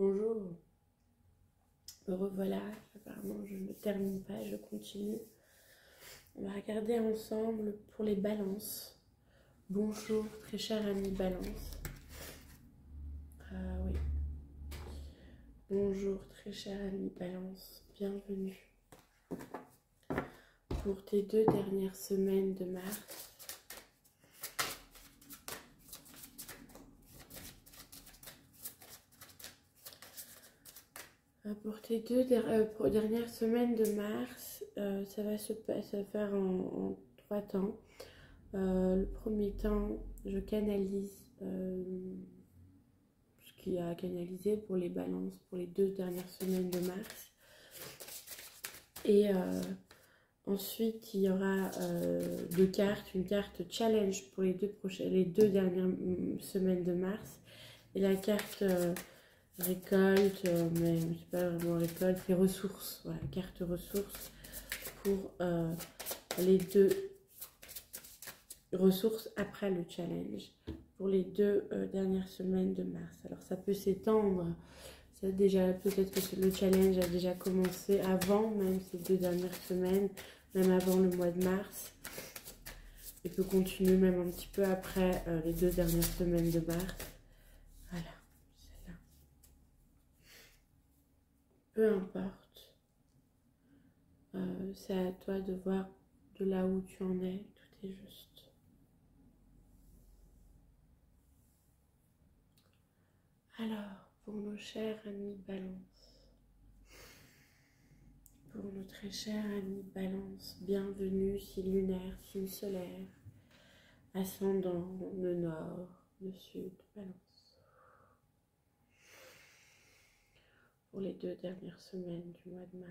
Bonjour, me revoilà. Apparemment, je ne termine pas, je continue. On va regarder ensemble pour les balances. Bonjour, très cher ami balance. Oui. Bonjour, très cher ami balance. Bienvenue pour tes 2 dernières semaines de mars. Pour tes 2 dernières semaines de mars, ça va se faire en 3 temps. Le premier temps, je canalise ce qu'il y a à canaliser pour les balances pour les 2 dernières semaines de mars. Et ensuite, il y aura 2 cartes, une carte challenge pour les 2 dernières semaines de mars et la carte récolte, mais c'est pas vraiment récolte, c'est ressources, voilà, carte ressources pour les 2 ressources après le challenge pour les 2 dernières semaines de mars. Alors ça peut s'étendre, déjà peut-être que le challenge a déjà commencé avant même ces 2 dernières semaines, même avant le mois de mars, et peut continuer même un petit peu après les 2 dernières semaines de mars. Voilà. Peu importe, c'est à toi de voir de là où tu en es, tout est juste. Alors, pour nos chers amis balance, pour nos très chers amis balance, bienvenue, signe lunaire, signe solaire, ascendant, le nord, le sud, balance. Pour les 2 dernières semaines du mois de mars.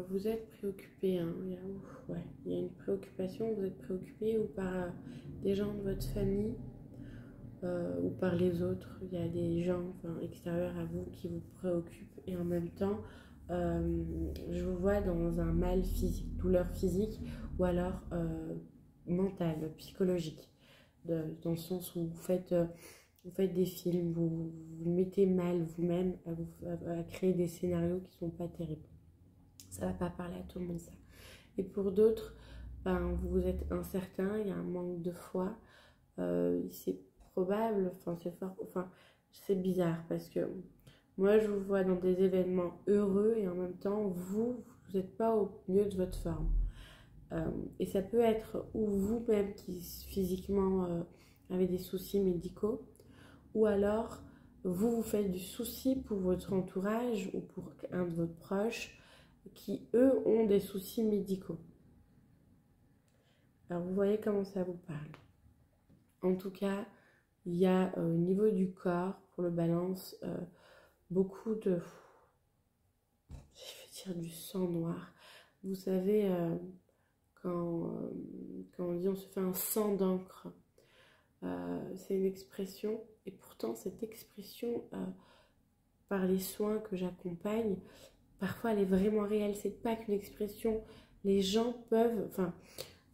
Vous êtes préoccupé, hein. Il y a une préoccupation, vous êtes préoccupé ou par des gens de votre famille ou par les autres. Il y a des gens extérieurs à vous qui vous préoccupent et en même temps, je vous vois dans un mal physique, douleur physique ou alors mentale, psychologique, dans le sens où vous faites des films, vous mettez mal vous-même à créer des scénarios qui ne sont pas terribles. Ça ne va pas parler à tout le monde, ça. Et pour d'autres, vous êtes incertain, il y a un manque de foi. C'est probable, c'est fort, c'est bizarre parce que moi, je vous vois dans des événements heureux et en même temps, vous n'êtes pas au mieux de votre forme. Et ça peut être ou vous-même qui physiquement avez des soucis médicaux, ou alors vous faites du souci pour votre entourage ou pour un de vos proches qui, eux, ont des soucis médicaux. Alors, vous voyez comment ça vous parle. En tout cas, il y a au niveau du corps, pour le balance, beaucoup de... Je vais dire du sang noir. Vous savez, quand on dit on se fait un sang d'encre, c'est une expression, et pourtant cette expression, par les soins que j'accompagne, parfois elle est vraiment réelle. C'est pas qu'une expression. Les gens peuvent,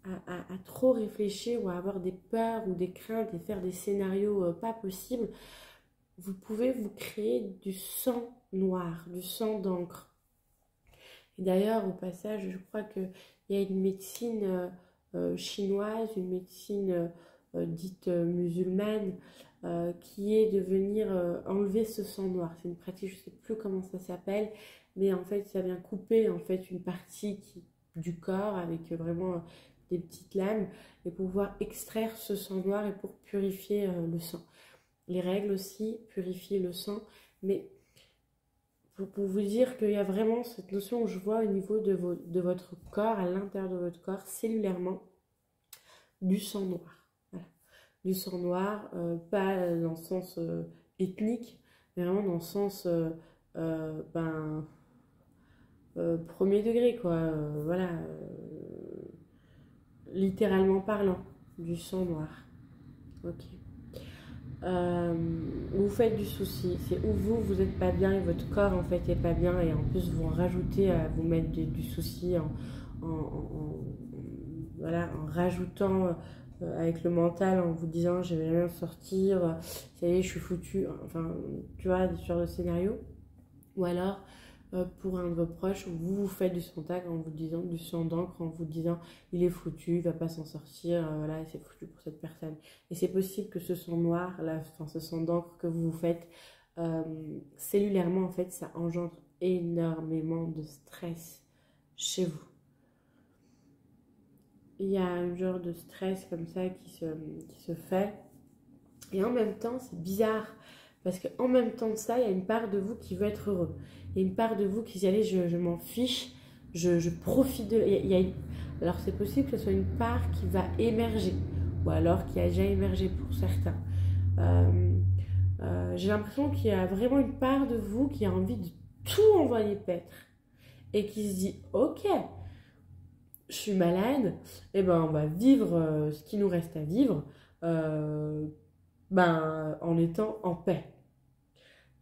à trop réfléchir ou à avoir des peurs ou des craintes et faire des scénarios pas possibles, vous pouvez vous créer du sang noir, du sang d'encre. Et d'ailleurs, au passage, je crois qu'il y a une médecine chinoise, une médecine dite musulmane, qui est de venir enlever ce sang noir. C'est une pratique, je ne sais plus comment ça s'appelle, mais en fait, ça vient couper en fait une partie du corps avec vraiment des petites lames et pour pouvoir extraire ce sang noir et pour purifier le sang. Les règles aussi purifient le sang, mais pour vous dire qu'il y a vraiment cette notion où je vois au niveau de votre corps, à l'intérieur de votre corps, cellulairement, du sang noir. Voilà. Du sang noir, pas dans le sens ethnique, mais vraiment dans le sens premier degré, quoi. Voilà. Littéralement parlant, du sang noir. Ok. Vous faites du souci, c'est où vous n'êtes pas bien et votre corps en fait est pas bien et en plus vous rajoutez à vous mettre du souci voilà, en rajoutant avec le mental, en vous disant je vais jamais en sortir, ça y est, je suis foutu, enfin, tu vois, sur le scénario. Ou alors, pour un de vos proches, vous vous faites du sang d'encre en vous disant, du sang d'encre en vous disant il est foutu, il va pas s'en sortir, voilà, c'est foutu pour cette personne. Et c'est possible que ce sang noir, là, enfin, ce sang d'encre que vous vous faites, cellulairement, en fait, ça engendre énormément de stress chez vous. Il y a un genre de stress comme ça qui se fait. Et en même temps, c'est bizarre. Parce qu'en même temps de ça, il y a une part de vous qui veut être heureux. Il y a une part de vous qui dit, allez, je m'en fiche, je profite de... Alors c'est possible que ce soit une part qui va émerger. Ou alors qui a déjà émergé pour certains. J'ai l'impression qu'il y a vraiment une part de vous qui a envie de tout envoyer paître. Et qui se dit, ok, je suis malade, et ben on va vivre ce qui nous reste à vivre en étant en paix.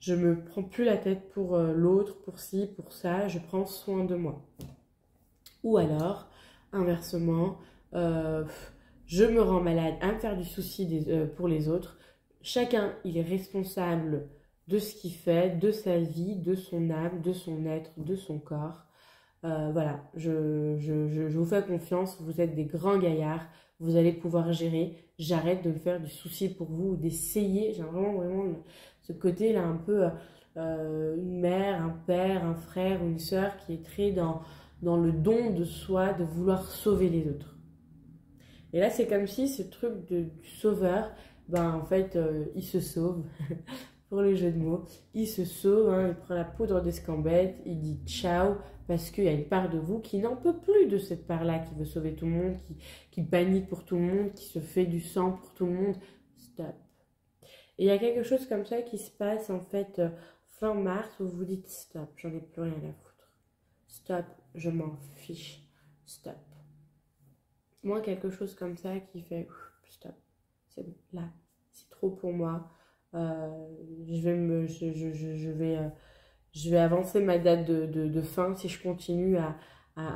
Je me prends plus la tête pour l'autre, pour ci, pour ça, je prends soin de moi. Ou alors, inversement, je me rends malade à me faire du souci pour les autres. Chacun, il est responsable de ce qu'il fait, de sa vie, de son âme, de son être, de son corps. Voilà, je vous fais confiance, vous êtes des grands gaillards, vous allez pouvoir gérer. J'arrête de me faire du souci pour vous, d'essayer. J'ai vraiment ce côté-là un peu une mère, un père, un frère ou une sœur qui est très dans le don de soi, de vouloir sauver les autres. Et là, c'est comme si ce truc du sauveur, en fait, il se sauve. Pour le jeu de mots, il se sauve, hein, il prend la poudre d'escambette, il dit ciao, parce qu'il y a une part de vous qui n'en peut plus de cette part-là, qui veut sauver tout le monde, qui panique pour tout le monde, qui se fait du sang pour tout le monde. Stop. Et il y a quelque chose comme ça qui se passe en fait fin mars où vous vous dites stop, j'en ai plus rien à foutre. Stop, je m'en fiche. Stop. Moi, quelque chose comme ça qui fait stop, c'est bon, là, c'est trop pour moi. Je vais avancer ma date de fin si je continue à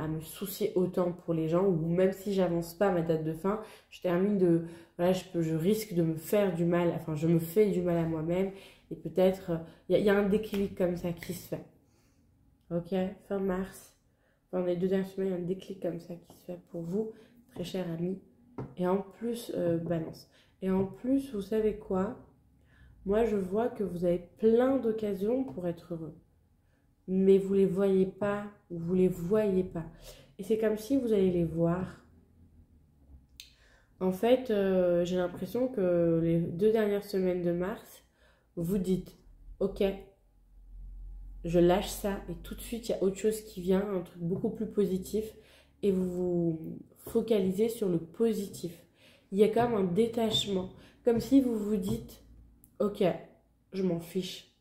me soucier autant pour les gens, ou même si j'avance pas ma date de fin, je termine voilà, je risque de me faire du mal, enfin je me fais du mal à moi-même, et peut-être il y a un déclic comme ça qui se fait. Ok, fin mars, pendant les 2 dernières semaines, il y a un déclic comme ça qui se fait pour vous, très cher ami. Et en plus, balance. Et en plus, vous savez quoi? Moi, je vois que vous avez plein d'occasions pour être heureux. Mais vous ne les voyez pas, vous ne les voyez pas. Et c'est comme si vous allez les voir. En fait, j'ai l'impression que les 2 dernières semaines de mars, vous dites, ok, je lâche ça. Et tout de suite, il y a autre chose qui vient, un truc beaucoup plus positif. Et vous vous focalisez sur le positif. Il y a comme un détachement. Comme si vous vous dites, ok, je m'en fiche.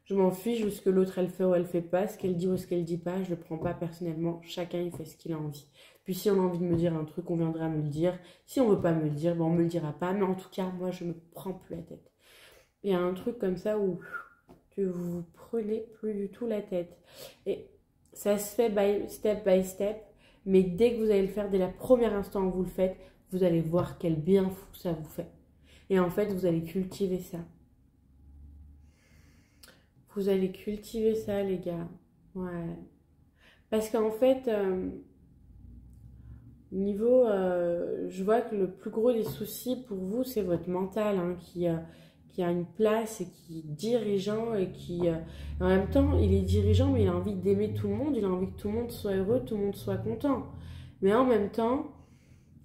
Je m'en fiche de ce que l'autre elle fait ou elle fait pas, ce qu'elle dit ou ce qu'elle dit pas, je le prends pas personnellement. Chacun il fait ce qu'il a envie. Puis si on a envie de me dire un truc, on viendra me le dire. Si on veut pas me le dire, on me le dira pas. Mais en tout cas, moi je me prends plus la tête. Il y a un truc comme ça où que vous vous prenez plus du tout la tête. Et ça se fait by step. Mais dès que vous allez le faire, dès la première instant où vous le faites, vous allez voir quel bien fou ça vous fait. Et en fait, vous allez cultiver ça. Vous allez cultiver ça, les gars. Ouais. Parce qu'en fait, je vois que le plus gros des soucis pour vous, c'est votre mental, hein, qui a une place et qui est dirigeant et qui... en même temps, il est dirigeant, mais il a envie d'aimer tout le monde. Il a envie que tout le monde soit heureux, tout le monde soit content. Mais en même temps,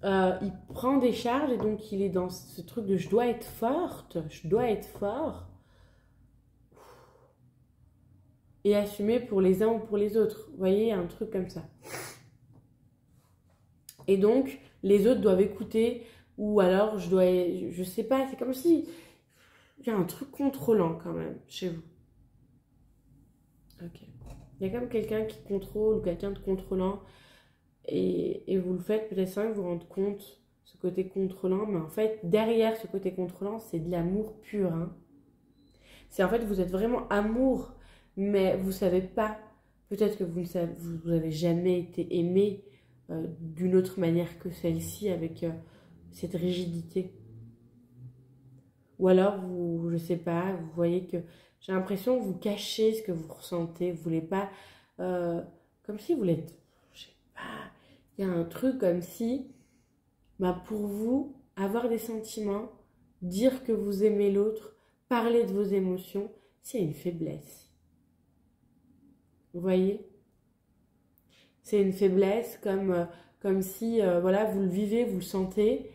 il prend des charges et donc il est dans ce truc de je dois être forte, je dois être fort. Et assumer pour les uns ou pour les autres. Vous voyez, un truc comme ça. Et donc, les autres doivent écouter, ou alors je sais pas, c'est comme si il y a un truc contrôlant quand même chez vous. Ok. Il y a comme quelqu'un qui contrôle ou quelqu'un de contrôlant, et vous le faites peut-être sans vous rendre compte, ce côté contrôlant, mais en fait, derrière ce côté contrôlant, c'est de l'amour pur. Hein. C'est en fait, vous êtes vraiment amour. Mais vous ne savez pas, peut-être que vous avez jamais été aimé, d'une autre manière que celle-ci, avec cette rigidité. Ou alors, vous, je sais pas, vous voyez que j'ai l'impression que vous cachez ce que vous ressentez. Vous voulez pas, comme si vous l'êtes, je sais pas, il y a un truc comme si, bah, pour vous, avoir des sentiments, dire que vous aimez l'autre, parler de vos émotions, c'est une faiblesse. Vous voyez? C'est une faiblesse comme si, voilà, vous le vivez, vous le sentez,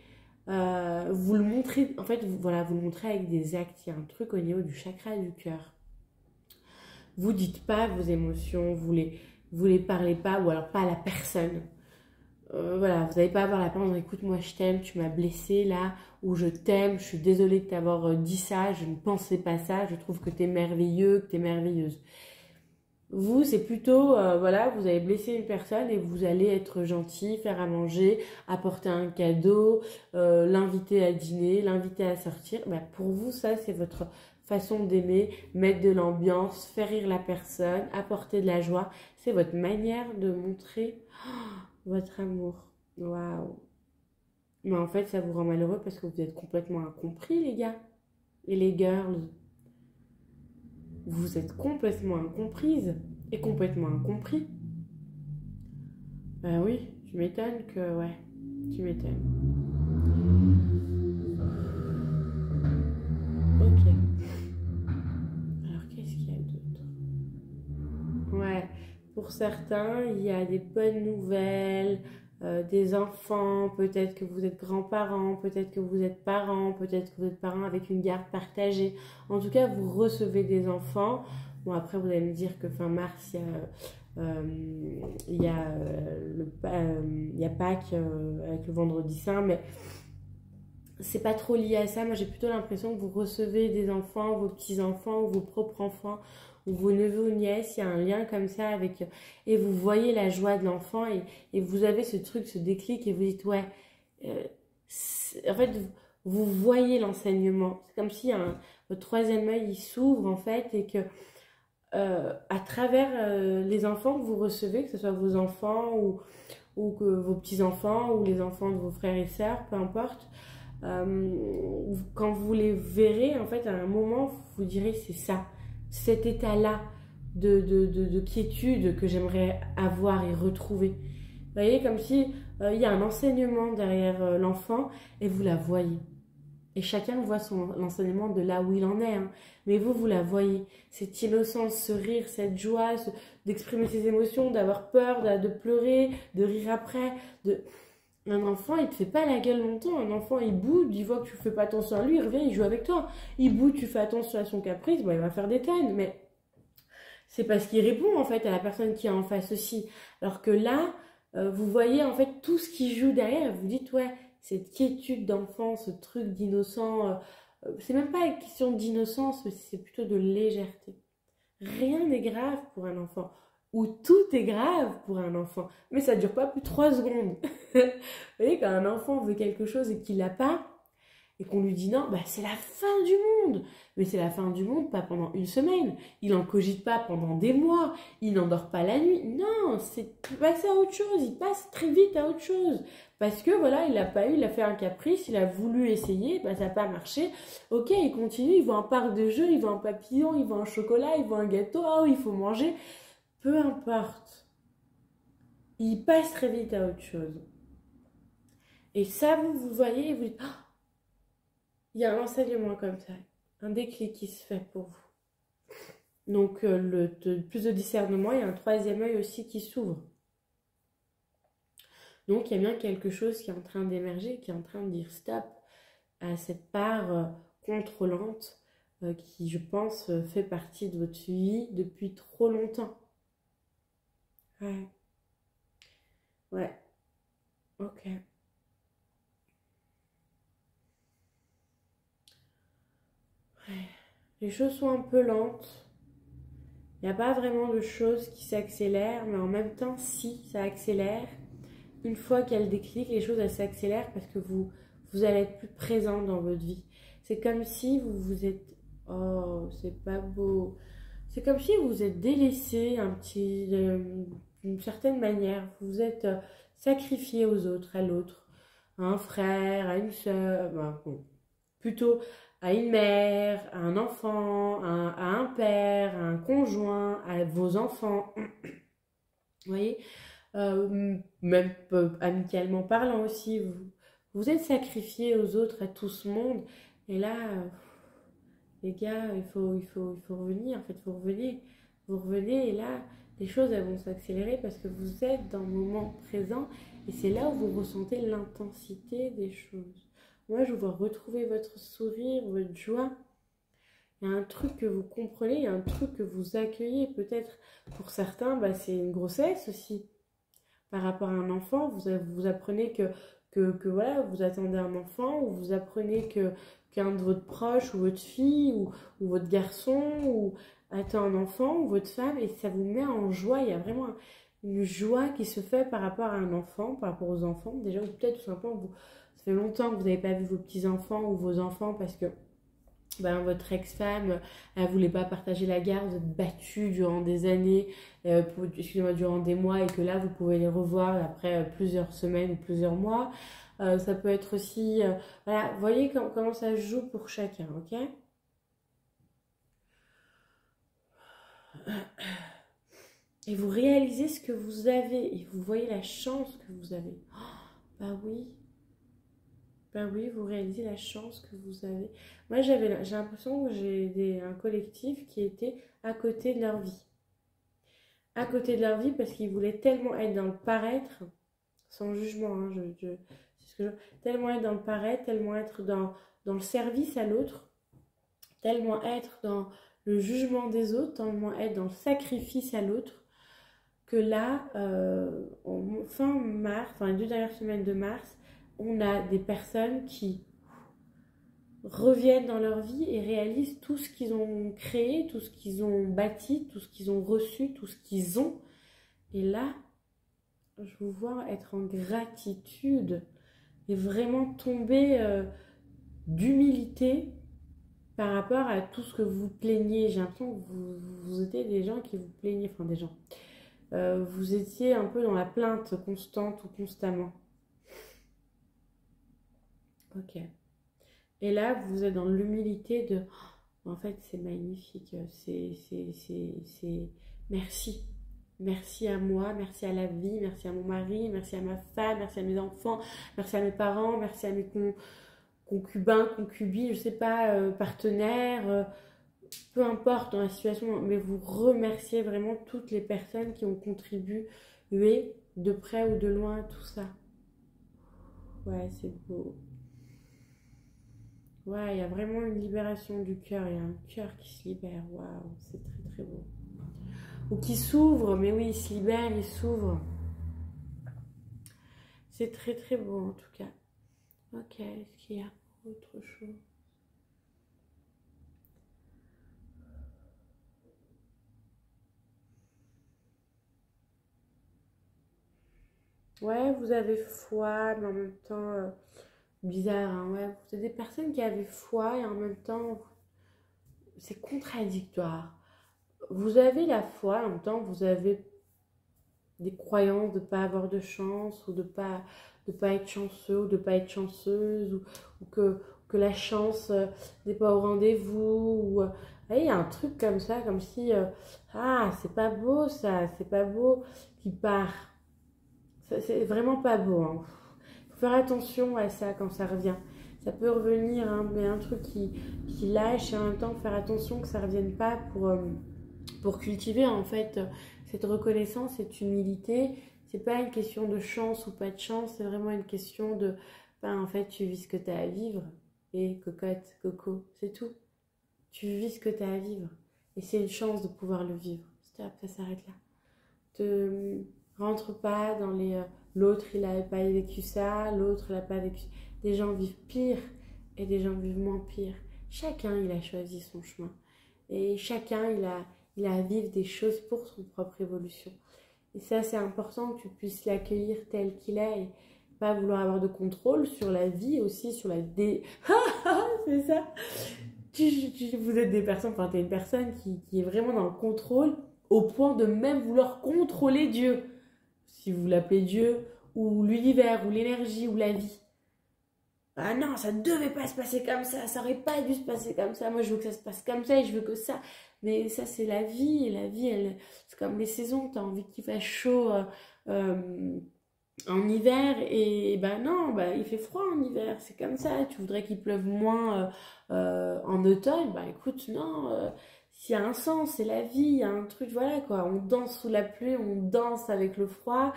vous le montrez, en fait, voilà, vous le montrez avec des actes. Il y a un truc au niveau du chakra du cœur. Vous dites pas vos émotions, vous les parlez pas, ou alors pas à la personne. Voilà, vous n'allez pas avoir la peine, écoute, moi je t'aime, tu m'as blessé là, ou je t'aime, je suis désolée de t'avoir dit ça, je ne pensais pas ça, je trouve que t'es merveilleux, que t'es merveilleuse. Vous, c'est plutôt, voilà, vous avez blessé une personne et vous allez être gentil, faire à manger, apporter un cadeau, l'inviter à dîner, l'inviter à sortir. Bah, pour vous, ça, c'est votre façon d'aimer, mettre de l'ambiance, faire rire la personne, apporter de la joie. C'est votre manière de montrer votre amour. Waouh! Mais en fait, ça vous rend malheureux parce que vous êtes complètement incompris, les gars et les girls. Vous êtes complètement incomprise et complètement incompris. Ben oui, tu m'étonnes que... Ouais, tu m'étonnes. Ok. Alors, qu'est-ce qu'il y a d'autre? Ouais, pour certains, il y a des bonnes nouvelles, des enfants, peut-être que vous êtes grands-parents, peut-être que vous êtes parents, peut-être que vous êtes parents avec une garde partagée. En tout cas, vous recevez des enfants. Bon, après, vous allez me dire que fin mars, il y a Pâques avec le vendredi saint, mais c'est pas trop lié à ça. Moi, j'ai plutôt l'impression que vous recevez des enfants, vos petits-enfants, ou vos propres enfants, ou vos neveux ou nièces. Il y a un lien comme ça avec... Et vous voyez la joie de l'enfant et vous avez ce truc, ce déclic et vous dites, ouais... en fait, vous voyez l'enseignement. C'est comme si votre troisième œil, il s'ouvre, en fait, et que à travers les enfants que vous recevez, que ce soit vos enfants ou que vos petits-enfants ou les enfants de vos frères et sœurs, peu importe, quand vous les verrez, en fait, à un moment, vous direz, c'est ça, cet état-là de quiétude que j'aimerais avoir et retrouver. Vous voyez, comme si il y a un enseignement derrière l'enfant et vous la voyez. Et chacun voit l'enseignement de là où il en est. Hein. Mais vous la voyez. Cette innocence, ce rire, cette joie, d'exprimer ses émotions, d'avoir peur, de pleurer, de rire après. Un enfant, il ne te fait pas la gueule longtemps. Un enfant, il boude, il voit que tu ne fais pas attention à lui, il revient, il joue avec toi. Il boude, tu fais attention à son caprice, bon, il va faire des tonnes. Mais c'est parce qu'il répond en fait à la personne qui est en face aussi. Alors que là, vous voyez en fait tout ce qui joue derrière. Vous dites, ouais, cette quiétude d'enfant, ce truc d'innocent, c'est même pas une question d'innocence, mais c'est plutôt de légèreté. Rien n'est grave pour un enfant. Ou tout est grave pour un enfant. Mais ça dure pas plus de 3 secondes. Vous voyez, quand un enfant veut quelque chose et qu'il l'a pas, et qu'on lui dit non, bah c'est la fin du monde. Mais c'est la fin du monde, pas pendant une semaine. Il n'en cogite pas pendant des mois. Il n'endort pas la nuit. Non, c'est passer à autre chose. Il passe très vite à autre chose. Parce que voilà, il n'a pas eu, il a fait un caprice, il a voulu essayer, bah ça n'a pas marché. Ok, il continue, il voit un parc de jeux, il voit un papillon, il voit un chocolat, il voit un gâteau, oh, il faut manger. Peu importe. Il passe très vite à autre chose. Et ça, vous voyez, vous dites, oh, il y a un enseignement comme ça, un déclic qui se fait pour vous. Donc, plus de discernement, il y a un troisième œil aussi qui s'ouvre. Donc, il y a bien quelque chose qui est en train d'émerger, qui est en train de dire stop à cette part contrôlante qui, je pense, fait partie de votre vie depuis trop longtemps. Ouais. Ouais. Ok. Ouais. Les choses sont un peu lentes. Il n'y a pas vraiment de choses qui s'accélèrent, mais en même temps, si, ça accélère. Une fois qu'il y a le déclic, les choses elles s'accélèrent parce que vous allez être plus présent dans votre vie. C'est comme si vous vous êtes... Oh, c'est pas beau. C'est comme si vous vous êtes délaissé d'une certaine manière. Vous êtes... sacrifier aux autres, à l'autre, à un frère, à une sœur, ben, bon, plutôt à une mère, à un enfant, à un père, à un conjoint, à vos enfants. Vous voyez, même amicalement parlant aussi, vous êtes sacrifiés aux autres, à tout ce monde. Et là, les gars, il faut revenir. En fait, vous revenez et là, les choses elles vont s'accélérer parce que vous êtes dans le moment présent et c'est là où vous ressentez l'intensité des choses. Moi, je vois retrouver votre sourire, votre joie. Il y a un truc que vous comprenez, il y a un truc que vous accueillez. Peut-être pour certains, bah, c'est une grossesse aussi. Par rapport à un enfant, vous apprenez que voilà, vous attendez un enfant, ou vous apprenez qu'un de votre proche, ou votre fille, ou votre garçon, ou attend un enfant, ou votre femme, et ça vous met en joie. Il y a vraiment une joie qui se fait par rapport à un enfant, par rapport aux enfants. Déjà, ou peut-être tout simplement, ça fait longtemps que vous n'avez pas vu vos petits-enfants ou vos enfants parce que ben, votre ex-femme, elle voulait pas partager la garde, vous êtes battus durant des années, excusez-moi, durant des mois, et que là, vous pouvez les revoir après plusieurs semaines ou plusieurs mois. Ça peut être aussi, voilà, vous voyez comment ça se joue pour chacun, ok? Et vous réalisez ce que vous avez, et vous voyez la chance que vous avez. Oh, bah oui, vous réalisez la chance que vous avez. Moi, j'ai l'impression que j'ai un collectif qui était à côté de leur vie. À côté de leur vie parce qu'ils voulaient tellement être dans le paraître, sans jugement, hein, c'est ce que tellement être dans le paraître, tellement être dans le service à l'autre, tellement être dans le jugement des autres, tellement être dans le sacrifice à l'autre, que là, fin mars, enfin les 2 dernières semaines de mars, on a des personnes qui reviennent dans leur vie et réalisent tout ce qu'ils ont créé, tout ce qu'ils ont bâti, tout ce qu'ils ont reçu, tout ce qu'ils ont. Et là, je vous vois être en gratitude et vraiment tomber d'humilité par rapport à tout ce que vous plaignez. J'ai l'impression que vous étiez des gens qui vous plaignaient, enfin des gens. Vous étiez un peu dans la plainte constante ou constamment. Ok. Et là, vous êtes dans l'humilité de... Oh, en fait, c'est magnifique. C'est... Merci. Merci à moi, merci à la vie, merci à mon mari, merci à ma femme, merci à mes enfants, merci à mes parents, merci à mes concubins, concubines, je sais pas, partenaires, peu importe dans la situation, mais vous remerciez vraiment toutes les personnes qui ont contribué de près ou de loin à tout ça. Ouais, c'est beau. Ouais, il y a vraiment une libération du cœur, il y a un cœur qui se libère, waouh, c'est très très beau. Ou qui s'ouvre, mais oui, il se libère, il s'ouvre. C'est très très beau en tout cas. Ok, est-ce qu'il y a autre chose? Ouais, vous avez foi, mais en même temps, bizarre, hein, ouais. Vous êtes des personnes qui avaient foi et en même temps, c'est contradictoire. Vous avez la foi, en même temps, vous avez des croyances de ne pas avoir de chance ou de pas être chanceux ou de ne pas être chanceuse ou que la chance n'est pas au rendez-vous. Ou, il y a un truc comme ça, comme si, ah, c'est pas beau ça, c'est pas beau qui part. C'est vraiment pas beau. Hein. Faut faire attention à ça quand ça revient. Ça peut revenir, hein, mais un truc qui lâche et en même temps faire attention que ça ne revienne pas pour cultiver en fait cette reconnaissance, cette humilité. C'est pas une question de chance ou pas de chance, c'est vraiment une question de, ben, en fait, tu vis ce que tu as à vivre. Et cocotte, coco, c'est tout. Tu vis ce que tu as à vivre. Et c'est une chance de pouvoir le vivre. Stop, ça s'arrête là. Te rentre pas dans les l'autre il n'avait pas vécu ça, l'autre il n'a pas vécu. Des gens vivent pire et des gens vivent moins pire. Chacun il a choisi son chemin et chacun il a à vivre des choses pour son propre évolution. Et ça c'est important que tu puisses l'accueillir tel qu'il est et pas vouloir avoir de contrôle sur la vie aussi, sur la c'est ça. Vous êtes des personnes, enfin t'es une personne qui est vraiment dans le contrôle au point de même vouloir contrôler Dieu. Si vous l'appelez Dieu ou l'univers, ou l'énergie, ou la vie. Ah non, ça ne devait pas se passer comme ça aurait pas dû se passer comme ça, moi je veux que ça se passe comme ça et je veux que ça. Mais ça c'est la vie, et la vie, c'est comme les saisons, tu as envie qu'il fasse chaud euh, en hiver, et ben non, bah, il fait froid en hiver, c'est comme ça, tu voudrais qu'il pleuve moins en automne, bah écoute, non, s'il y a un sens, c'est la vie, il y a un truc, voilà quoi, on danse sous la pluie, on danse avec le froid,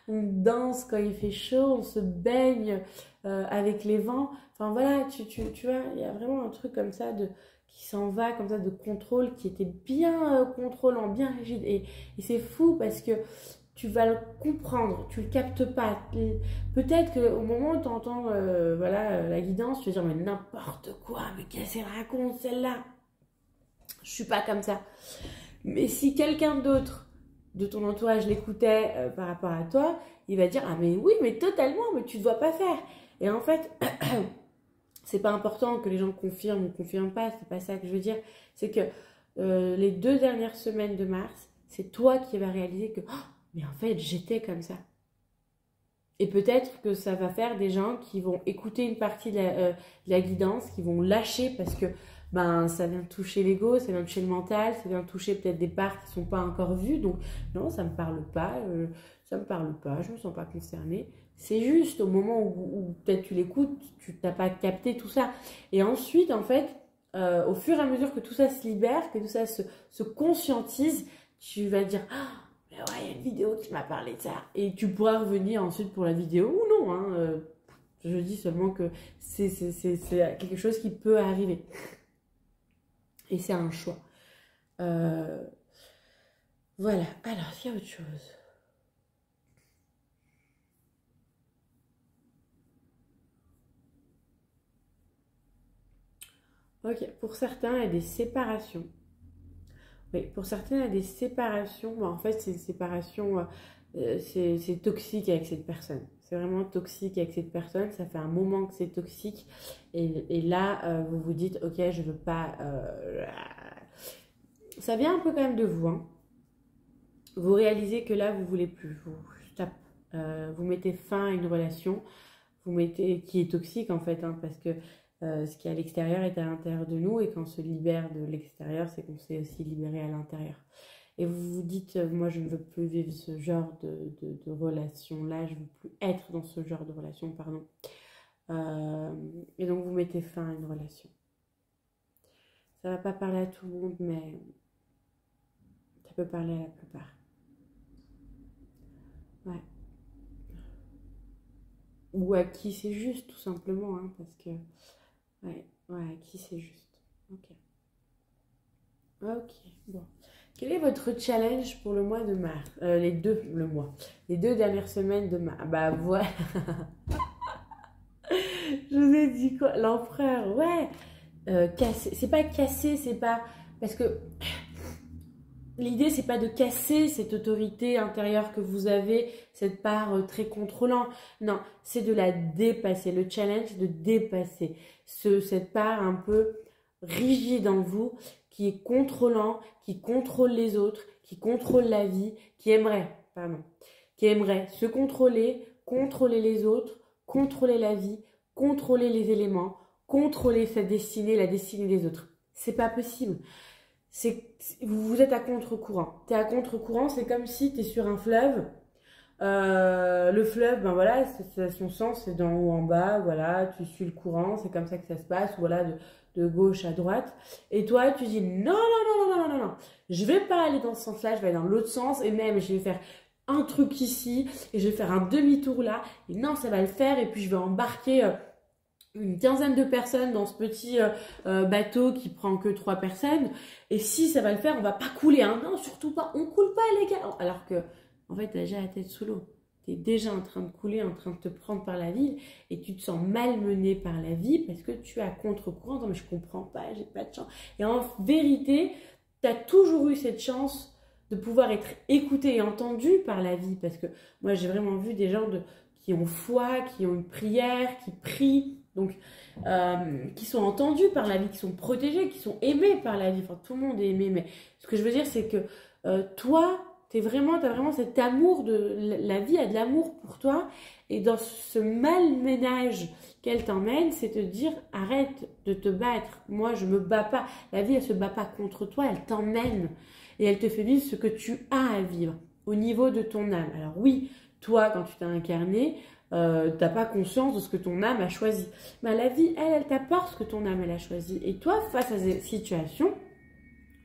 on danse quand il fait chaud, on se baigne avec les vents, enfin voilà, tu vois, il y a vraiment un truc comme ça qui s'en va, comme ça, de contrôle, qui était bien contrôlant, bien rigide, et c'est fou parce que tu vas le comprendre, tu le captes pas. Peut-être qu'au moment où tu entends voilà, la guidance, tu vas dire mais n'importe quoi, mais qu'est-ce qu'elle raconte celle-là? Je suis pas comme ça. Mais si quelqu'un d'autre de ton entourage l'écoutait par rapport à toi, il va dire ah mais oui, mais totalement, mais tu ne dois pas faire. Et en fait, c'est pas important que les gens confirment ou confirment pas, c'est pas ça que je veux dire. C'est que les 2 dernières semaines de mars, c'est toi qui vas réaliser que oh, mais en fait, j'étais comme ça. Et peut-être que ça va faire des gens qui vont écouter une partie de la guidance, qui vont lâcher parce que ben, ça vient toucher l'ego, ça vient toucher le mental, ça vient toucher peut-être des parts qui ne sont pas encore vues. Donc, non, ça ne me parle pas, ça me parle pas, je ne me sens pas concernée. C'est juste au moment où peut-être tu l'écoutes, tu n'as pas capté tout ça. Et ensuite, en fait, au fur et à mesure que tout ça se libère, que tout ça se conscientise, tu vas dire ah, mais ouais, il y a une vidéo qui m'a parlé de ça. Et tu pourras revenir ensuite pour la vidéo ou non. Hein, je dis seulement que c'est quelque chose qui peut arriver. Et c'est un choix. Voilà. Alors, il y a autre chose. Ok, pour certains, il y a des séparations. Oui, pour certains, il y a des séparations. Bon, en fait, c'est une séparation, c'est toxique avec cette personne. C'est vraiment toxique avec cette personne. Ça fait un moment que c'est toxique. Et là, vous vous dites, ok, je veux pas. Ça vient un peu quand même de vous. Hein. Vous réalisez que là, vous voulez plus. Stop. Vous mettez fin à une relation. Qui est toxique en fait, hein, parce que ce qui est à l'extérieur est à l'intérieur de nous, et quand on se libère de l'extérieur, c'est qu'on s'est aussi libéré à l'intérieur. Et vous vous dites, moi je ne veux plus vivre ce genre de relation-là, je ne veux plus être dans ce genre de relation, pardon. Et donc vous mettez fin à une relation. Ça ne va pas parler à tout le monde, mais ça peut parler à la plupart. Ouais. Ou à qui c'est juste, tout simplement, hein, parce que... Ouais, à qui c'est juste. Ok. Ok, bon. Quel est votre challenge pour le mois de mars les 2 dernières semaines de mars. Bah voilà. Je vous ai dit quoi? L'empereur, ouais. Casser. C'est pas casser, c'est pas... Parce que l'idée, c'est pas de casser cette autorité intérieure que vous avez, cette part très contrôlante. Non, c'est de la dépasser. Le challenge, c'est de dépasser cette part un peu rigide en vous, qui est contrôlant, qui contrôle les autres, qui contrôle la vie, qui aimerait se contrôler, contrôler les autres, contrôler la vie, contrôler les éléments, contrôler sa destinée, la destinée des autres. C'est pas possible. Vous êtes à contre-courant. Tu es à contre-courant, c'est comme si tu es sur un fleuve. Le fleuve, ben voilà, son sens, c'est d'en haut en bas, voilà, tu suis le courant, c'est comme ça que ça se passe, voilà, de gauche à droite. Et toi, tu dis non, non, non, non, non, non, non, je vais pas aller dans ce sens-là, je vais aller dans l'autre sens, et même je vais faire un truc ici, et je vais faire un demi-tour là, et non, ça va le faire, et puis je vais embarquer une quinzaine de personnes dans ce petit bateau qui prend que 3 personnes, et si ça va le faire, on va pas couler, hein. Non, surtout pas, on coule pas les gars, alors que en fait t'as déjà la tête sous l'eau, t'es déjà en train de couler, en train de te prendre par la vie, et tu te sens malmené par la vie parce que tu es à contre-courant. Non mais je comprends pas, j'ai pas de chance. Et en vérité, t'as toujours eu cette chance de pouvoir être écouté et entendu par la vie, parce que moi j'ai vraiment vu des gens qui ont foi, qui ont une prière, qui prient, donc qui sont entendus par la vie, qui sont protégés, qui sont aimés par la vie. Enfin, tout le monde est aimé, mais ce que je veux dire, c'est que toi, t'as vraiment cet amour la vie a de l'amour pour toi. Et dans ce malménage qu'elle t'emmène, c'est te dire, arrête de te battre. Moi, je me bats pas. La vie, elle se bat pas contre toi, elle t'emmène. Et elle te fait vivre ce que tu as à vivre au niveau de ton âme. Alors oui, toi, quand tu t'es incarné, t'as pas conscience de ce que ton âme a choisi. Mais la vie, elle t'apporte ce que ton âme, elle a choisi. Et toi, face à ces situations,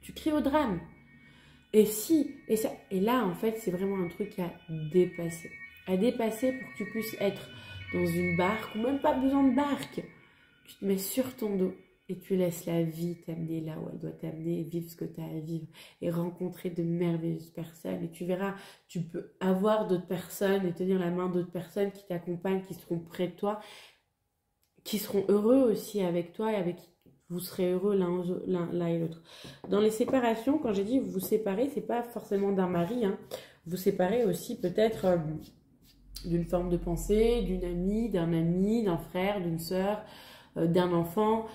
tu cries au drame. Et là, en fait, c'est vraiment un truc à dépasser. À dépasser pour que tu puisses être dans une barque, ou même pas besoin de barque. Tu te mets sur ton dos et tu laisses la vie t'amener là où elle doit t'amener, et vivre ce que tu as à vivre, et rencontrer de merveilleuses personnes. Et tu verras, tu peux avoir d'autres personnes et tenir la main d'autres personnes qui t'accompagnent, qui seront près de toi, qui seront heureux aussi avec toi et avec qui vous serez heureux l'un et l'autre. Dans les séparations, quand j'ai dit vous vous séparez, c'est pas forcément d'un mari, hein. Vous séparez aussi peut-être d'une forme de pensée, d'une amie, d'un frère, d'une sœur, d'un enfant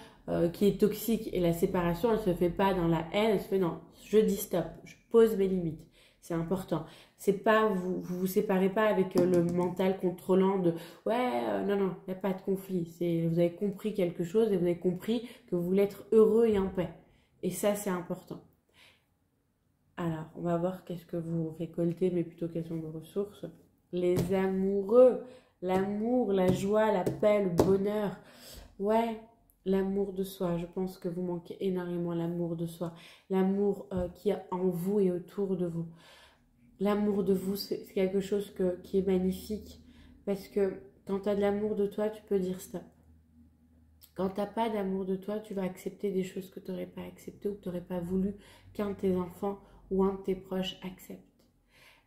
qui est toxique. Et la séparation, elle se fait pas dans la haine, elle se fait non, je dis stop, je pose mes limites. C'est important. C'est pas, vous séparez pas avec le mental contrôlant de ouais, non, non, il n'y a pas de conflit. Vous avez compris quelque chose et vous avez compris que vous voulez être heureux et en paix. Et ça, c'est important. Alors, on va voir qu'est-ce que vous récoltez, mais plutôt quelles sont vos ressources. Les amoureux, l'amour, la joie, la paix, le bonheur. Ouais, l'amour de soi. Je pense que vous manquez énormément l'amour de soi. L'amour qui est en vous et autour de vous. L'amour de vous, c'est quelque chose qui est magnifique. Parce que quand tu as de l'amour de toi, tu peux dire stop. Quand tu n'as pas d'amour de toi, tu vas accepter des choses que tu n'aurais pas acceptées ou que tu n'aurais pas voulu qu'un de tes enfants ou un de tes proches accepte.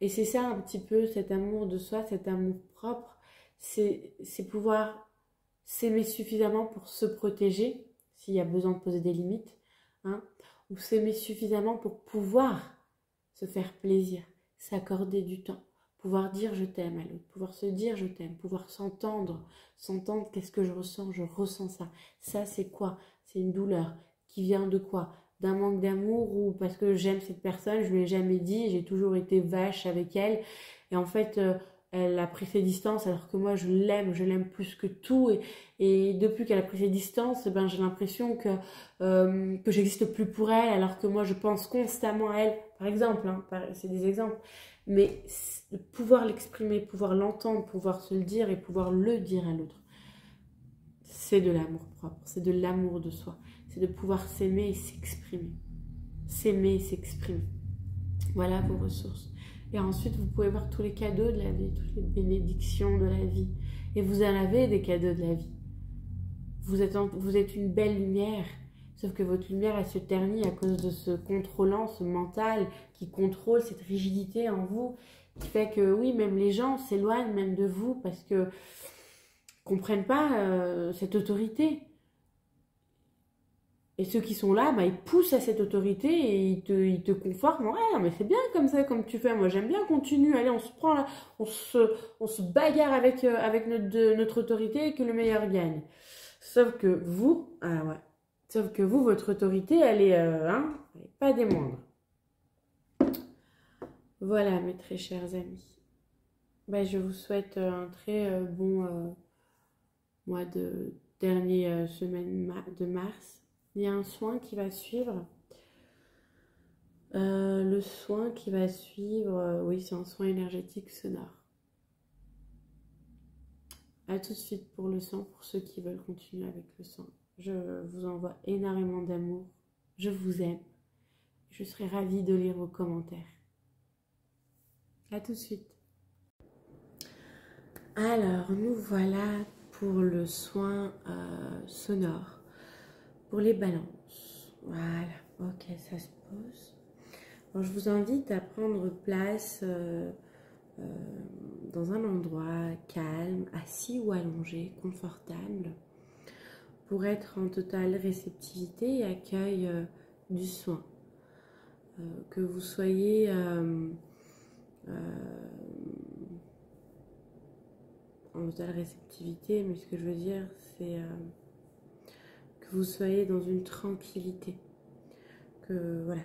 Et c'est ça un petit peu, cet amour de soi, cet amour propre, c'est pouvoir s'aimer suffisamment pour se protéger, s'il y a besoin de poser des limites, hein, ou s'aimer suffisamment pour pouvoir se faire plaisir, s'accorder du temps, pouvoir dire je t'aime à l'autre, pouvoir se dire je t'aime, pouvoir s'entendre qu'est-ce que je ressens ça. Ça c'est quoi? C'est une douleur qui vient de quoi? D'un manque d'amour ou parce que j'aime cette personne, je lui ai jamais dit, j'ai toujours été vache avec elle et en fait elle a pris ses distances alors que moi je l'aime plus que tout et depuis qu'elle a pris ses distances, ben, j'ai l'impression que j'existe plus pour elle alors que moi je pense constamment à elle, par exemple, hein, c'est des exemples, mais pouvoir l'exprimer, pouvoir l'entendre, pouvoir se le dire et pouvoir le dire à l'autre, c'est de l'amour propre, c'est de l'amour de soi. C'est de pouvoir s'aimer et s'exprimer. S'aimer et s'exprimer. Voilà vos ressources. Et ensuite, vous pouvez voir tous les cadeaux de la vie, toutes les bénédictions de la vie. Et vous en avez des cadeaux de la vie. Vous êtes une belle lumière. Sauf que votre lumière, elle se ternit à cause de ce contrôlant, ce mental qui contrôle cette rigidité en vous. Qui fait que, oui, même les gens s'éloignent même de vous parce que comprennent pas cette autorité. Et ceux qui sont là, bah, ils poussent à cette autorité et ils te confortent. Ouais, non, mais c'est bien comme ça, comme tu fais. Moi, j'aime bien, continue. Allez, on se prend là, on se bagarre avec notre autorité et que le meilleur gagne. Sauf que vous, ah ouais. Sauf que vous, votre autorité, elle est, elle est pas des moindres. Voilà, mes très chers amis. Bah, je vous souhaite un très bon mois de dernière semaine de mars. Il y a un soin qui va suivre. Le soin qui va suivre, oui, c'est un soin énergétique sonore. A tout de suite pour le soin, pour ceux qui veulent continuer avec le soin. Je vous envoie énormément d'amour. Je vous aime. Je serai ravie de lire vos commentaires. A tout de suite. Alors, nous voilà pour le soin sonore. Pour les balances. Voilà, ok, ça se pose. Alors, je vous invite à prendre place dans un endroit calme, assis ou allongé, confortable, pour être en totale réceptivité et accueil du soin. Que vous soyez en totale réceptivité, mais ce que je veux dire, c'est que vous soyez dans une tranquillité. Que voilà.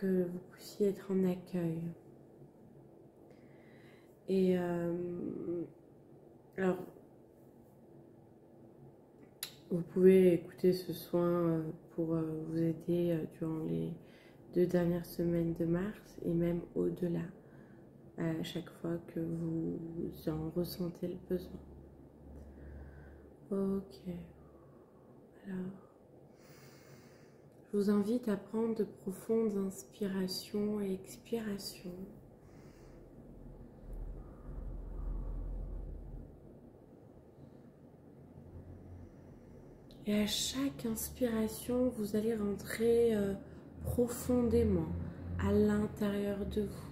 que vous puissiez être en accueil. Et alors, vous pouvez écouter ce soin pour vous aider durant les 2 dernières semaines de mars et même au-delà, à chaque fois que vous en ressentez le besoin. Ok. Alors, je vous invite à prendre de profondes inspirations et expirations. Et à chaque inspiration, vous allez rentrer profondément à l'intérieur de vous.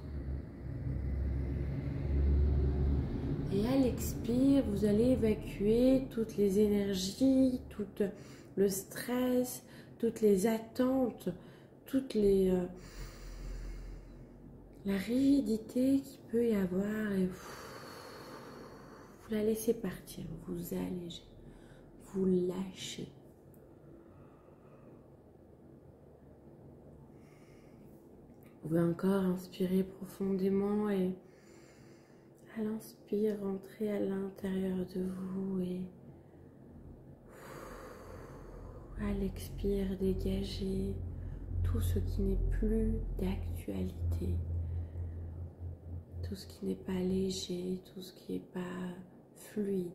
Et à l'expire, vous allez évacuer toutes les énergies, tout le stress, toutes les attentes, toute la rigidité qu'il peut y avoir. Et vous la laissez partir, vous allégez, vous lâchez. Vous pouvez encore inspirer profondément et à l'inspire, rentrez à l'intérieur de vous et à l'expire, dégagez tout ce qui n'est plus d'actualité, tout ce qui n'est pas léger, tout ce qui n'est pas fluide.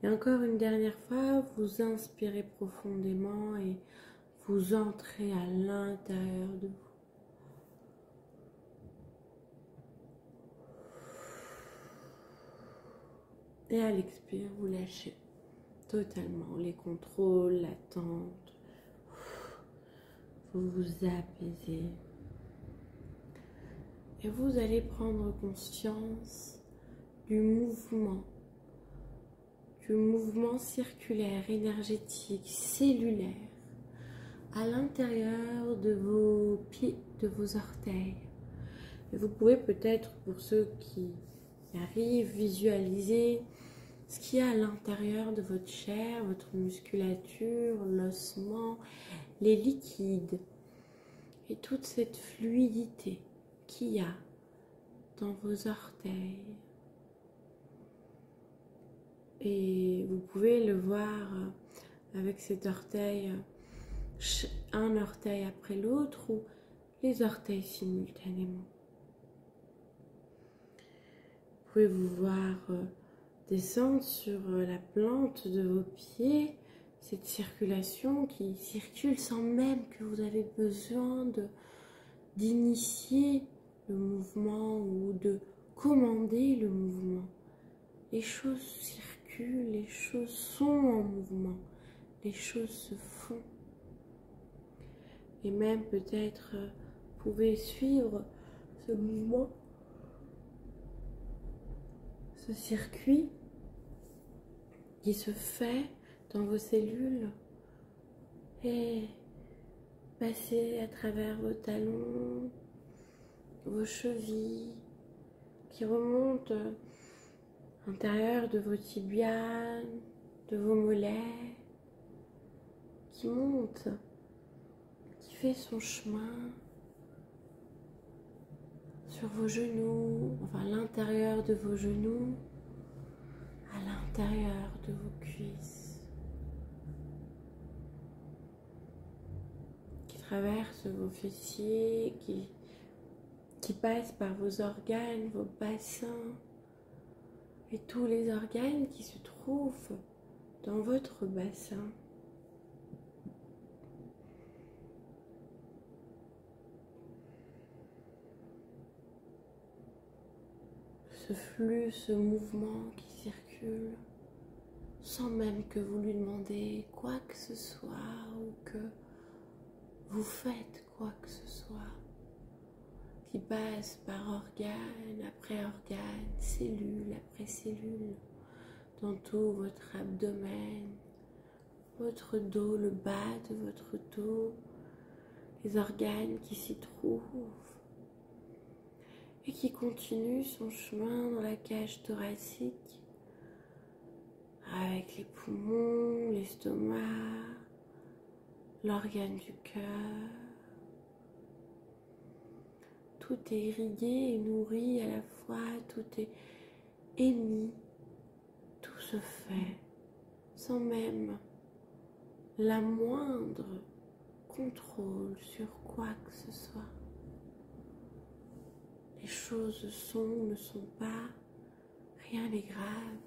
Et encore une dernière fois, vous inspirez profondément et vous entrez à l'intérieur de vous. Et à l'expire, vous lâchez totalement les contrôles, l'attente. Vous vous apaisez. Et vous allez prendre conscience du mouvement circulaire, énergétique, cellulaire à l'intérieur de vos pieds, de vos orteils. Et vous pouvez peut-être, pour ceux qui arrivent, visualiser ce qu'il y a à l'intérieur de votre chair, votre musculature, l'ossement, les liquides et toute cette fluidité qu'il y a dans vos orteils. Et vous pouvez le voir avec cet orteil, un orteil après l'autre ou les orteils simultanément. Vous pouvez vous voir descendre sur la plante de vos pieds, cette circulation qui circule sans même que vous avez besoin d'initier le mouvement ou de commander le mouvement. Les choses circulent, les choses sont en mouvement, les choses se font. Et même peut-être vous pouvez suivre ce mouvement, ce circuit qui se fait dans vos cellules et passer à travers vos talons, vos chevilles, qui remontent à l'intérieur de vos tibias, de vos mollets, qui monte, qui fait son chemin sur vos genoux, enfin à l'intérieur de vos genoux, à l'intérieur de vos cuisses, qui traverse vos fessiers, qui passe par vos organes, vos bassins et tous les organes qui se trouvent dans votre bassin. Ce flux, ce mouvement qui circule sans même que vous lui demandez quoi que ce soit ou que vous faites quoi que ce soit, qui passe par organe après organe, cellule après cellule, dans tout votre abdomen, votre dos, le bas de votre dos, les organes qui s'y trouvent, et qui continue son chemin dans la cage thoracique avec les poumons, l'estomac, l'organe du cœur. Tout est irrigué et nourri à la fois, tout est émis, tout se fait sans même la moindre contrôle sur quoi que ce soit. Les choses sont ou ne sont pas, rien n'est grave,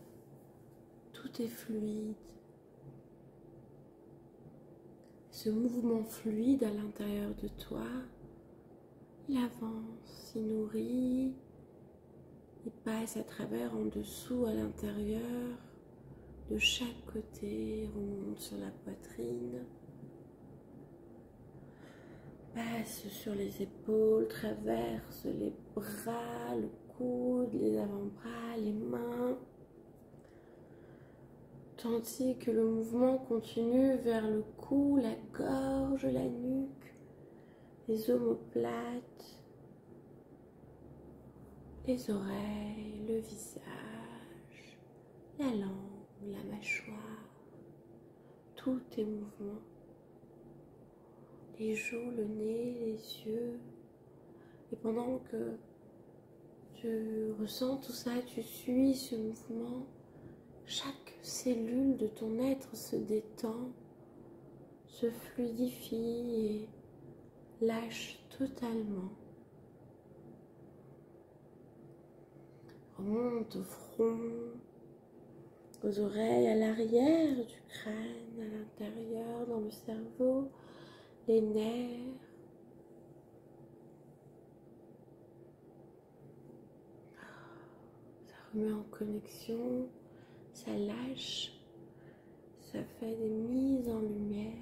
tout est fluide. Ce mouvement fluide à l'intérieur de toi, il avance, il nourrit, il passe à travers, en dessous, à l'intérieur, de chaque côté, remonte sur la poitrine, passe sur les épaules, traverse les bras, le coude, les avant-bras, les mains, tandis que le mouvement continue vers le cou, la gorge, la nuque, les omoplates, les oreilles, le visage, la langue, la mâchoire, tout est mouvement. Les joues, le nez, les yeux. Et pendant que tu ressens tout ça, tu suis ce mouvement, chaque cellule de ton être se détend, se fluidifie et lâche totalement. Remonte au front, aux oreilles, à l'arrière du crâne, à l'intérieur, dans le cerveau, les nerfs. Ça remet en connexion, ça lâche, ça fait des mises en lumière.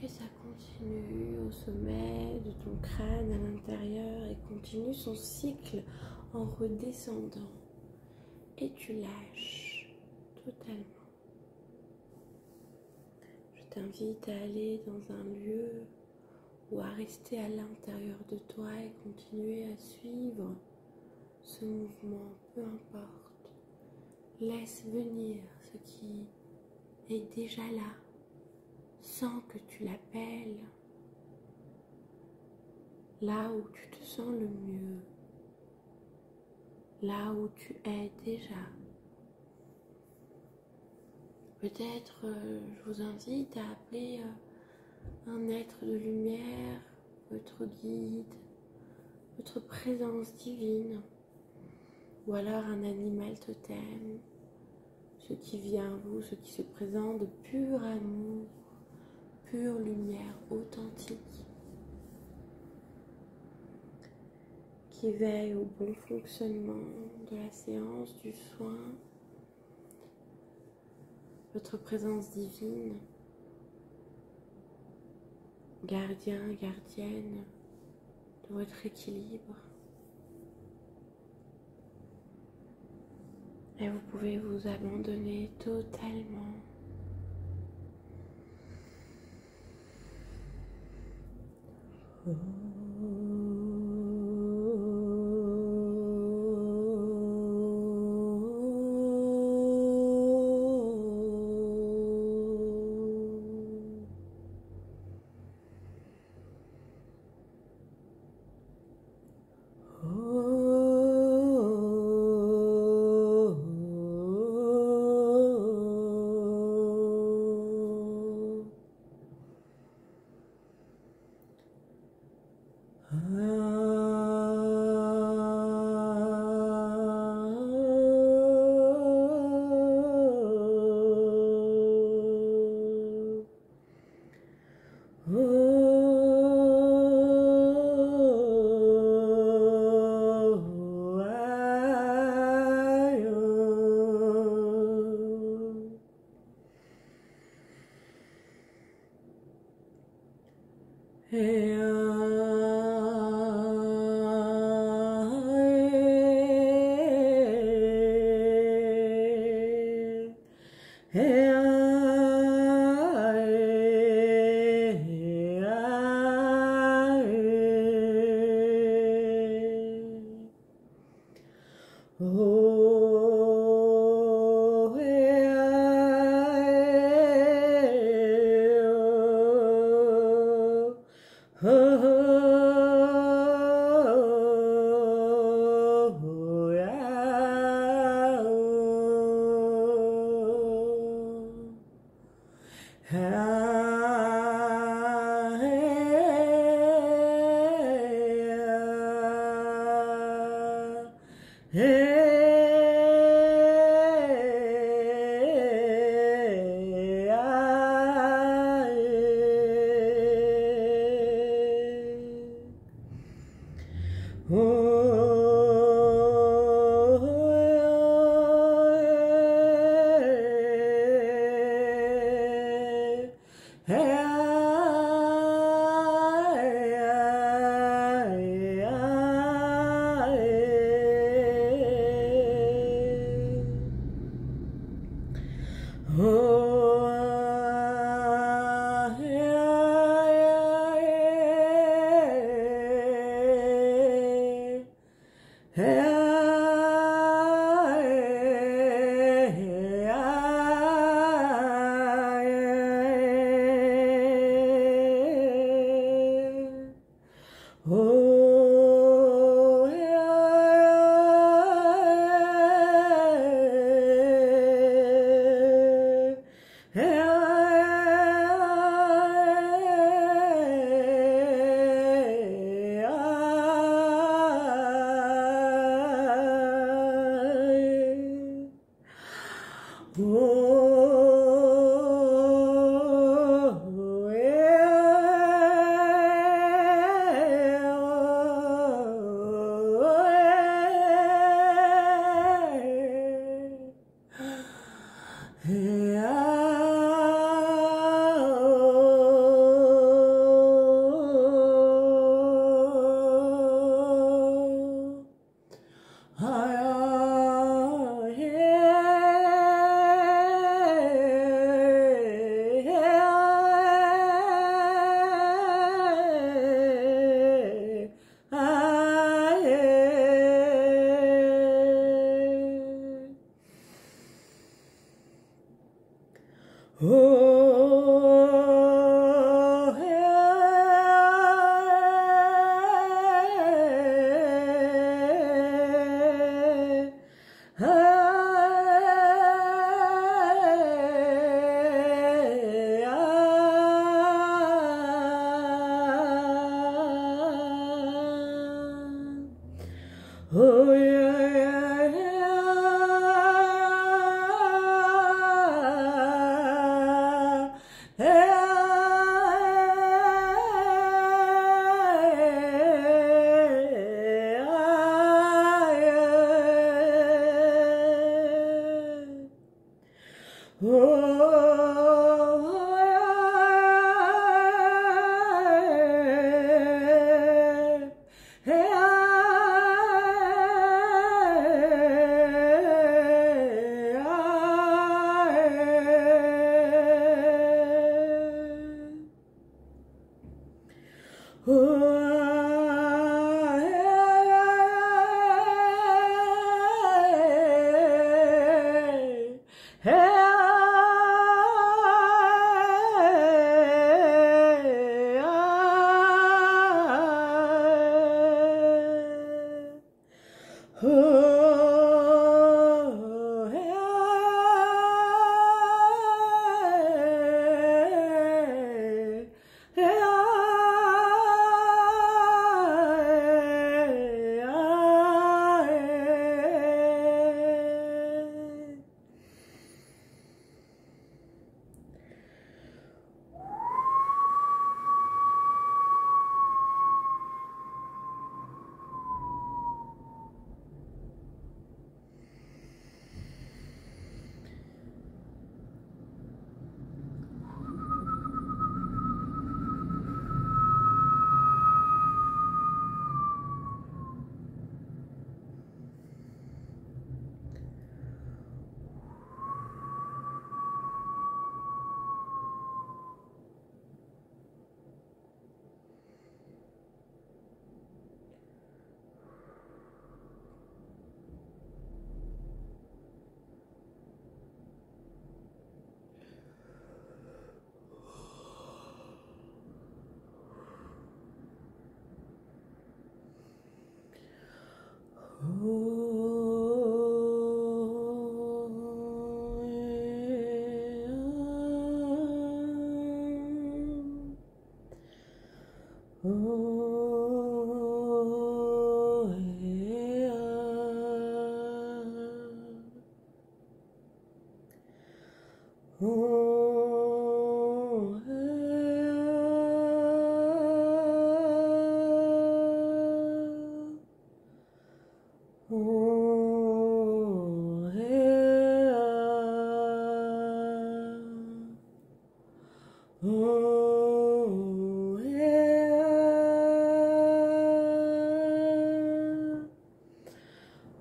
Et ça continue au sommet de ton crâne à l'intérieur et continue son cycle en redescendant. Et tu lâches totalement. Je t'invite à aller dans un lieu ou à rester à l'intérieur de toi et continuer à suivre ce mouvement, peu importe. Laisse venir ce qui est déjà là, sans que tu l'appelles, là où tu te sens le mieux, là où tu es déjà. Peut-être je vous invite à appeler un être de lumière, votre guide, votre présence divine, ou alors un animal totem, ce qui vient à vous, ce qui se présente de pur amour, pure lumière authentique, qui veille au bon fonctionnement de la séance, du soin, votre présence divine, gardien, gardienne de votre équilibre. Et vous pouvez vous abandonner totalement.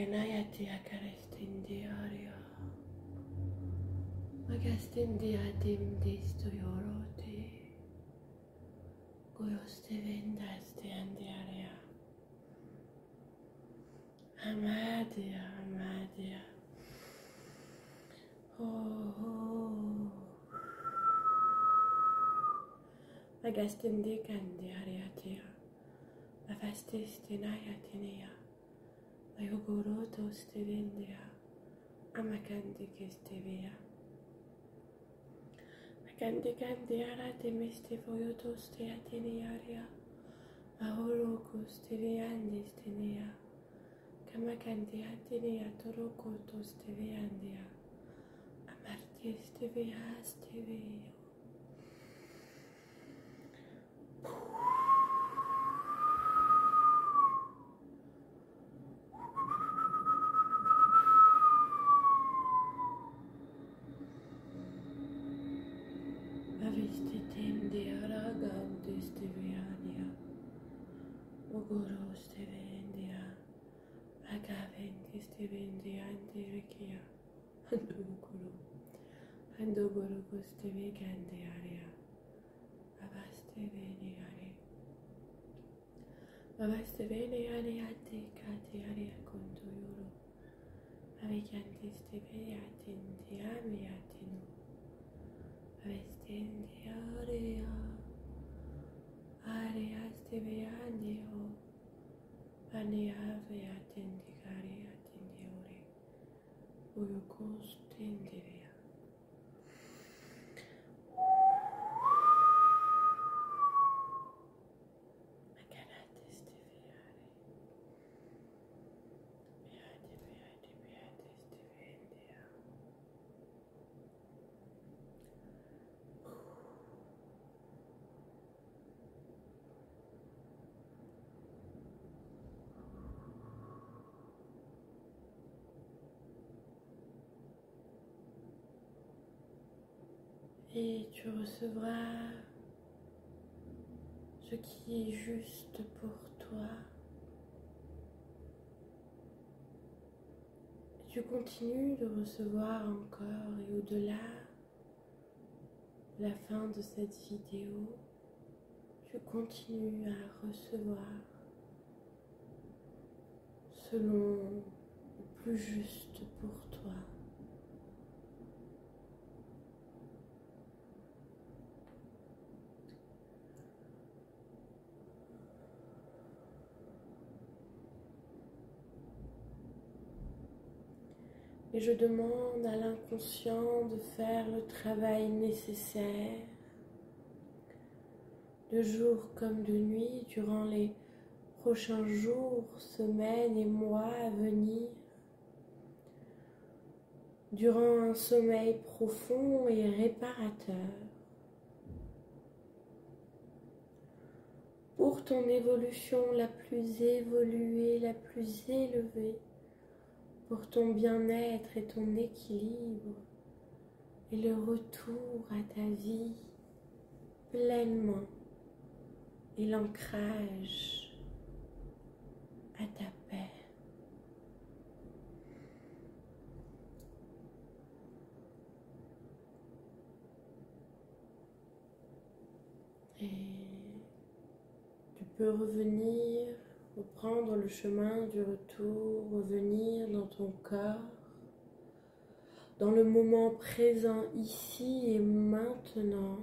Makanayati akarestindiaria. Magastindiatim distuyorote. Goyoste vendaste andiaria. Amadia, amadia. Oh, oh. Magastindi candiariatia. Avastistinayatinea. Ayogoroto stevendia. Amakandi kestevia. Makandi candiara temistivoyoto steatiniaria. Ahoroko steviandistinea. Kamakandiatinea torokoto steviandia. Amarti stevia stevio. Avistitim de aragam de steviania. Ogoro stevendia. Agaventi stevendia andirikia. Andogoro. Andogoro costevigandiaria. Avasteveniari. Avasteveniari aticatiaria contoyoro. Avicanti steviatin diamiatino. Avestindiaria. Aria steviandio. Aniaviatindicaria tindiori. Uyukostindivia. Et tu recevras ce qui est juste pour toi. Et tu continues de recevoir encore et au-delà de la fin de cette vidéo, tu continues à recevoir selon le plus juste pour toi. Et je demande à l'inconscient de faire le travail nécessaire, de jour comme de nuit, durant les prochains jours, semaines et mois à venir, durant un sommeil profond et réparateur, pour ton évolution la plus évoluée, la plus élevée, pour ton bien-être et ton équilibre et le retour à ta vie pleinement et l'ancrage à ta paix. Et tu peux revenir, reprendre le chemin du retour, revenir dans ton corps, dans le moment présent, ici et maintenant.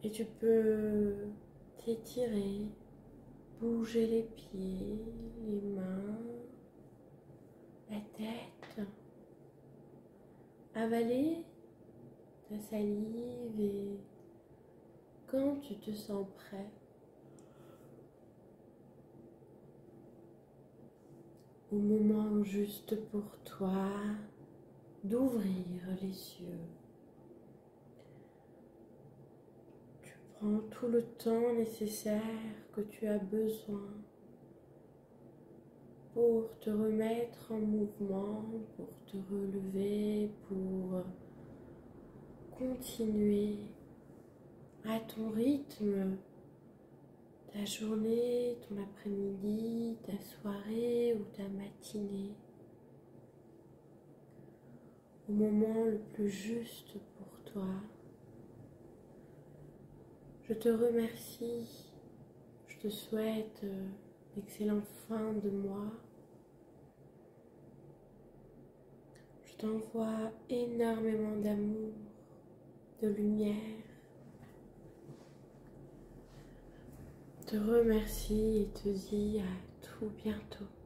Et tu peux t'étirer, bouger les pieds, les mains, la tête, avaler ta salive et quand tu te sens prêt, au moment juste pour toi, d'ouvrir les yeux. Tu prends tout le temps nécessaire que tu as besoin pour te remettre en mouvement, pour te relever, pour continuer à ton rythme, ta journée, ton après-midi, ta soirée ou ta matinée, au moment le plus juste pour toi. Je te remercie, je te souhaite d'excellentes fins de mois. Je t'envoie énormément d'amour, de lumière. Je te remercie et te dis à tout bientôt.